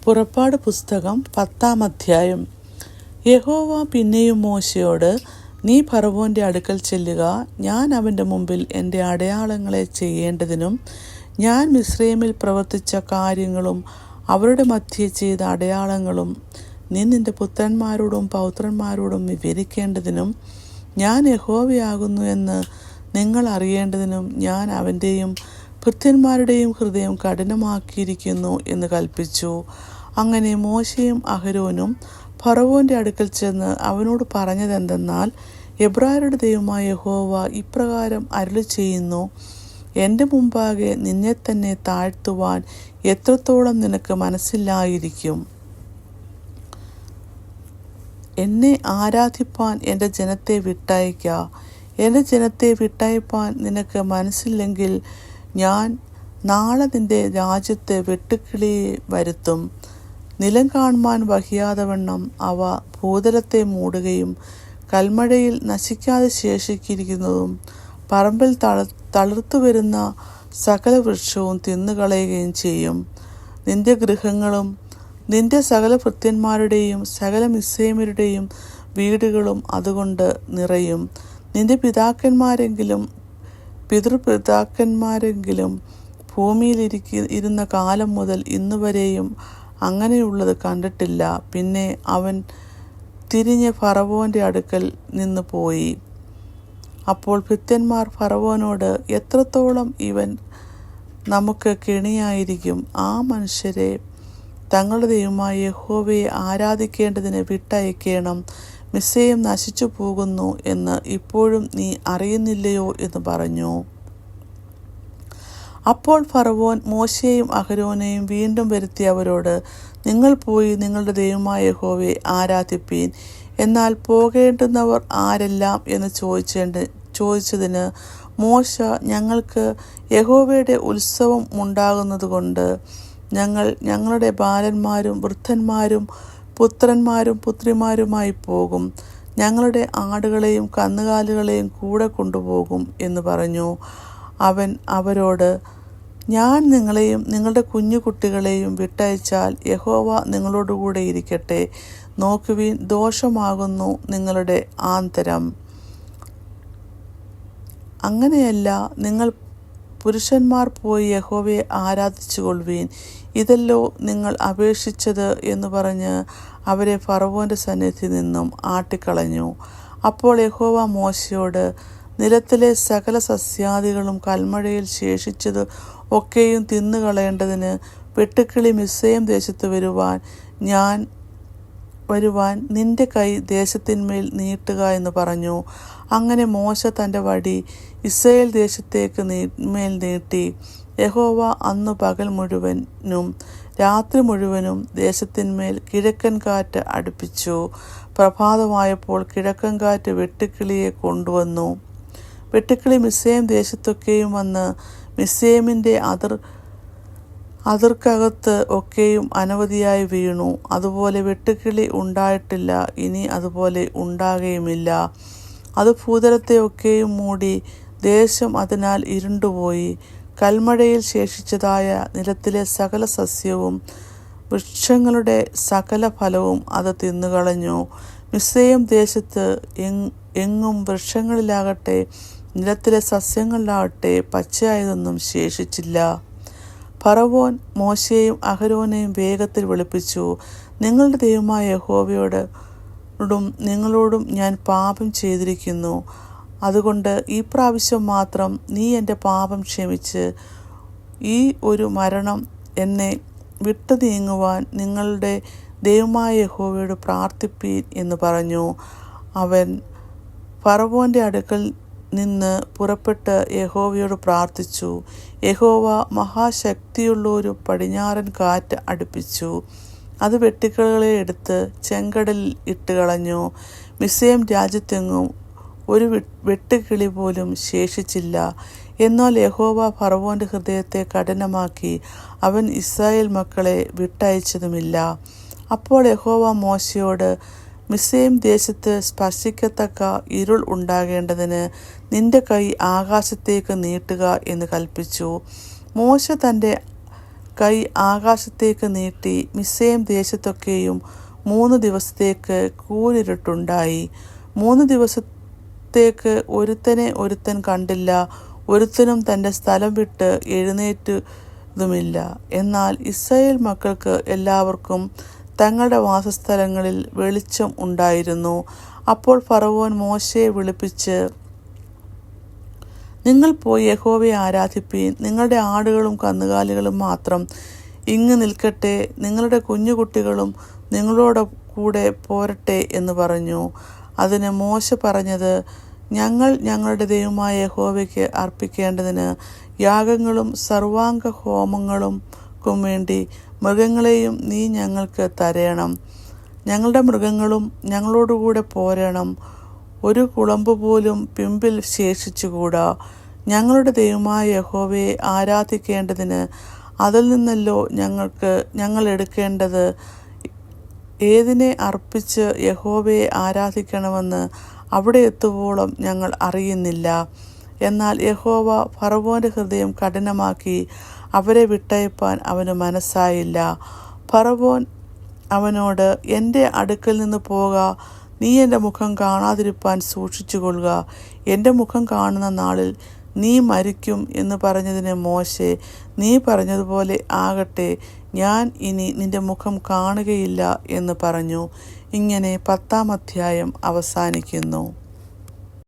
പുറപ്പാട് പുസ്തകം 10-ാം അധ്യായം. യഹോവ പിന്നെയും മോശയോട്, നീ ഫറവോൻ്റെ അടുക്കൽ ചെല്ലുക, ഞാൻ അവൻ്റെ മുമ്പിൽ എൻ്റെ അടയാളങ്ങളെ ചെയ്യേണ്ടതിനും ഞാൻ മിസ്രയീമിൽ പ്രവർത്തിച്ച കാര്യങ്ങളും അവരുടെ മധ്യേ ചെയ്ത അടയാളങ്ങളും നീ നിൻ്റെ പുത്രന്മാരോടും പൗത്രന്മാരോടും വിവരിക്കേണ്ടതിനും ഞാൻ യഹോവയാകുന്നു എന്ന് നിങ്ങൾ അറിയേണ്ടതിനും ഞാൻ അവൻ്റെയും ഭൃത്യന്മാരുടെയും ഹൃദയം കഠിനമാക്കിയിരിക്കുന്നു എന്ന് കൽപ്പിച്ചു. അങ്ങനെ മോശയും അഹരോനും ഫറവോൻ്റെ അടുക്കൽ ചെന്ന് അവനോട് പറഞ്ഞതെന്തെന്നാൽ, എബ്രായരുടെ ദൈവമായ യഹോവ ഇപ്രകാരം അരുളിച്ചെയ്യുന്നു, എൻ്റെ മുമ്പാകെ നിന്നെ തന്നെ താഴ്ത്തുവാൻ എത്രത്തോളം നിനക്ക് മനസ്സില്ലായിരിക്കും? എന്നെ ആരാധിപ്പാൻ എൻ്റെ ജനത്തെ വിട്ടയക്ക. എൻ്റെ ജനത്തെ വിട്ടയപ്പാൻ നിനക്ക് മനസ്സില്ലെങ്കിൽ ഞാൻ നാളെ നിൻ്റെ രാജ്യത്ത് വെട്ടുക്കിളിയെ വരുത്തും. നിലം കാണുവാൻ വഹിയാതെ വണ്ണം അവ ഭൂതലത്തെ മൂടുകയും കൽമഴയിൽ നശിക്കാതെ ശേഷിച്ചിരിക്കുന്നതും പറമ്പിൽ തളിർത്തു വരുന്ന സകല വൃക്ഷവും തിന്നുകളയുകയും ചെയ്യും. നിന്റെ ഗൃഹങ്ങളും നിന്റെ സകല ഭൃത്യന്മാരുടെയും സകല മിസ്രയീമ്യരുടെയും വീടുകളും അതുകൊണ്ട് നിറയും. നിന്റെ പിതൃപിതാക്കന്മാരെങ്കിലും ഭൂമിയിൽ ഇരുന്ന കാലം മുതൽ ഇന്നുവരെയും അങ്ങനെയുള്ളത് കണ്ടിട്ടില്ല. പിന്നെ അവൻ തിരിഞ്ഞ് ഫറവോൻ്റെ അടുക്കൽ നിന്ന് പോയി. അപ്പോൾ ഭൃത്യന്മാർ ഫറവോനോട്, എത്രത്തോളം ഇവൻ നമുക്ക് കെണിയായിരിക്കും? ആ മനുഷ്യരെ തങ്ങളുടെ ദൈവമായ യഹോവയെ ആരാധിക്കേണ്ടതിന് വിട്ടയക്കണം. മിസ്രയീം നശിച്ചു പോകുന്നു എന്ന് ഇപ്പോഴും നീ അറിയുന്നില്ലയോ എന്ന് പറഞ്ഞു. അപ്പോൾ ഫറവോൻ മോശയെയും അഹരോനെയും വീണ്ടും വരുത്തി അവരോട്, നിങ്ങൾ പോയി നിങ്ങളുടെ ദൈവമായ യഹോവയെ ആരാധിപ്പീൻ. എന്നാൽ പോകേണ്ടുന്നവർ ആരെല്ലാം എന്ന് ചോദിച്ചതിന് മോശ, ഞങ്ങൾക്ക് യഹോവയുടെ ഉത്സവം ഉണ്ടാകുന്നതുകൊണ്ട് ഞങ്ങൾ ഞങ്ങളുടെ ബാലന്മാരും വൃദ്ധന്മാരും പുത്രന്മാരും പുത്രിമാരുമായി പോകും. ഞങ്ങളുടെ ആടുകളെയും കന്നുകാലികളെയും കൂടെ കൊണ്ടുപോകും എന്ന് പറഞ്ഞു. അവൻ അവരോട്, ഞാൻ നിങ്ങളെയും നിങ്ങളുടെ കുഞ്ഞുകുട്ടികളെയും വിട്ടയച്ചാൽ യഹോവ നിങ്ങളോടുകൂടെ ഇരിക്കട്ടെ. നോക്കുവിൻ, ദോഷമാകുന്നു നിങ്ങളുടെ ആന്തരം. അങ്ങനെയല്ല, നിങ്ങൾ പുരുഷന്മാർ പോയി യഹോവയെ ആരാധിച്ചുകൊള്ളുവീൻ. ഇതല്ലോ നിങ്ങൾ അപേക്ഷിച്ചത് എന്ന് പറഞ്ഞ് അവരെ ഫറവോൻ്റെ സന്നിധിയിൽ നിന്നും ആട്ടിക്കളഞ്ഞു. അപ്പോൾ യഹോവ മോശയോട്, നിലത്തിലെ സകല സസ്യാദികളും കൽമഴയിൽ ശേഷിച്ചത് ഒക്കെയും തിന്നുകളയേണ്ടതിന് വെട്ടുക്കിളി മിസ്രയീം ദേശത്ത് വരുവാൻ നിന്റെ കൈ ദേശത്തിന്മേൽ നീട്ടുക എന്ന് പറഞ്ഞു. അങ്ങനെ മോശ തൻ്റെ വടി ഇസ്രായേൽ ദേശത്തേക്ക് മേൽ നീട്ടി. യഹോവ അന്നു പകൽ മുഴുവനും രാത്രി മുഴുവനും ദേശത്തിന്മേൽ കിഴക്കൻ കാറ്റ് അടുപ്പിച്ചു. പ്രഭാതമായപ്പോൾ കിഴക്കൻ കാറ്റ് വെട്ടുക്കിളിയെ കൊണ്ടുവന്നു. വെട്ടുക്കിളി മിസ്രയീം ദേശത്തൊക്കെയും വന്ന് മിസ്രയീമിൻ്റെ അതിർക്കകത്ത് ഒക്കെയും അനവധിയായി വീണു. അതുപോലെ വെട്ടുക്കിളി ഉണ്ടായിട്ടില്ല, ഇനി അതുപോലെ ഉണ്ടാകുകയുമില്ല. അത് ഭൂതലത്തെ ഒക്കെയും മൂടി, ദേശം അതിനാൽ ഇരുണ്ടുപോയി. കൽമഴയിൽ ശേഷിച്ചതായ നിലത്തിലെ സകല സസ്യവും വൃക്ഷങ്ങളുടെ സകല ഫലവും അത് തിന്നുകളഞ്ഞു. മിസ്രയീം ദേശത്ത് എങ്ങും വൃക്ഷങ്ങളിലാകട്ടെ നിലത്തിലെ സസ്യങ്ങളിലാകട്ടെ പച്ചയായതൊന്നും ശേഷിച്ചില്ല. ഫറവോൻ മോശയെയും അഹരോനെയും വേഗത്തിൽ വിളിപ്പിച്ചു, നിങ്ങളുടെ ദൈവമായ യഹോവയോടും നിങ്ങളോടും ഞാൻ പാപം ചെയ്തിരിക്കുന്നു. അതുകൊണ്ട് ഈ പ്രാവശ്യം മാത്രം നീ എൻ്റെ പാപം ക്ഷമിച്ച് ഈ ഒരു മരണം എന്നെ വിട്ടു നീങ്ങുവാൻ നിങ്ങളുടെ ദൈവമായ യഹോവയോട് പ്രാർത്ഥിപ്പീൻ എന്ന് പറഞ്ഞു. അവൻ ഫറവോൻ്റെ അടുക്കൽ നിന്ന് പുറപ്പെട്ട് യഹോവയോട് പ്രാർത്ഥിച്ചു. യഹോവ മഹാശക്തിയുള്ളൊരു പടിഞ്ഞാറൻ കാറ്റ് അടുപ്പിച്ചു. അത് വെട്ടുക്കിളികളെ എടുത്ത് ചെങ്കടലിൽ ഇട്ടുകളഞ്ഞു. മിസ്രയീം രാജ്യത്തെങ്ങും ഒരു വെട്ടുകിളി പോലും ശേഷിച്ചില്ല. എന്നാൽ യഹോവ ഫറവോൻ്റെ ഹൃദയത്തെ കഠിനമാക്കി അവൻ ഇസ്രായേൽ മക്കളെ വിട്ടയച്ചതുമില്ല. അപ്പോൾ യഹോവ മോശയോട്, മിസ്രയീം ദേശത്ത് സ്പർശിക്കത്തക്ക ഇരുൾ ഉണ്ടാകേണ്ടതിന് നിന്റെ കൈ ആകാശത്തേക്ക് നീട്ടുക എന്ന് കൽപ്പിച്ചു. മോശ തൻ്റെ കൈ ആകാശത്തേക്ക് നീട്ടി മിസ്രയീം ദേശത്തൊക്കെയും 3 ദിവസത്തേക്ക് കൂരിരുട്ടുണ്ടായി. 3 ദിവസത്തേക്ക് ഒരുത്തൻ കണ്ടില്ല, ഒരുത്തനും തൻ്റെ സ്ഥലം വിട്ട് എഴുന്നേറ്റതുമില്ല. എന്നാൽ ഇസ്രായേൽ മക്കൾക്ക് എല്ലാവർക്കും തങ്ങളുടെ വാസസ്ഥലങ്ങളിൽ വെളിച്ചം ഉണ്ടായിരുന്നു. അപ്പോൾ ഫറവോൻ മോശെയെ വിളിപ്പിച്ച്, നിങ്ങൾ പോയി യഹോവയെ ആരാധിപ്പീൻ. നിങ്ങളുടെ ആടുകളും കന്നുകാലികളും മാത്രം ഇങ്ങ് നിൽക്കട്ടെ, നിങ്ങളുടെ കുഞ്ഞുകുട്ടികളും നിങ്ങളോട് കൂടെ പോരട്ടെ എന്ന് പറഞ്ഞു. അതിന് മോശെ പറഞ്ഞത്, ഞങ്ങൾ ഞങ്ങളുടെ ദൈവമായ യഹോവയ്ക്ക് അർപ്പിക്കേണ്ടതിന് യാഗങ്ങളും സർവാംഗ ഹോമങ്ങൾക്കും വേണ്ടി മൃഗങ്ങളെയും നീ ഞങ്ങൾക്ക് തരേണം. ഞങ്ങളുടെ മൃഗങ്ങളും ഞങ്ങളോടുകൂടെ പോരണം. ഒരു കുളമ്പ് പോലും പിമ്പിൽ ശേഷിച്ചുകൂടാ. ഞങ്ങളുടെ ദൈവമായ യഹോവയെ ആരാധിക്കേണ്ടതിന് അതിൽ നിന്നല്ലോ ഞങ്ങൾ എടുക്കേണ്ടത്. ഏതിനെ അർപ്പിച്ച് യഹോവയെ ആരാധിക്കണമെന്ന് അവിടെ എത്തുവോളം ഞങ്ങൾ അറിയുന്നില്ല. എന്നാൽ യഹോവ ഫറവോൻ്റെ ഹൃദയം കഠിനമാക്കി അവരെ വിട്ടയപ്പാൻ അവന് മനസ്സായില്ല. ഫറവോൻ അവനോട്, എൻ്റെ അടുക്കൽ നിന്ന് പോക, നീ എൻ്റെ മുഖം കാണാതിരിപ്പാൻ സൂക്ഷിച്ചുകൊള്ളുക. എൻ്റെ മുഖം കാണുന്ന നാളിൽ നീ മരിക്കും എന്ന് പറഞ്ഞതിന് മോശെ, നീ പറഞ്ഞതുപോലെ ആകട്ടെ, ഞാൻ ഇനി നിന്റെ മുഖം കാണുകയില്ല എന്ന് പറഞ്ഞു. ഇങ്ങനെ 10-ാം അധ്യായം അവസാനിക്കുന്നു.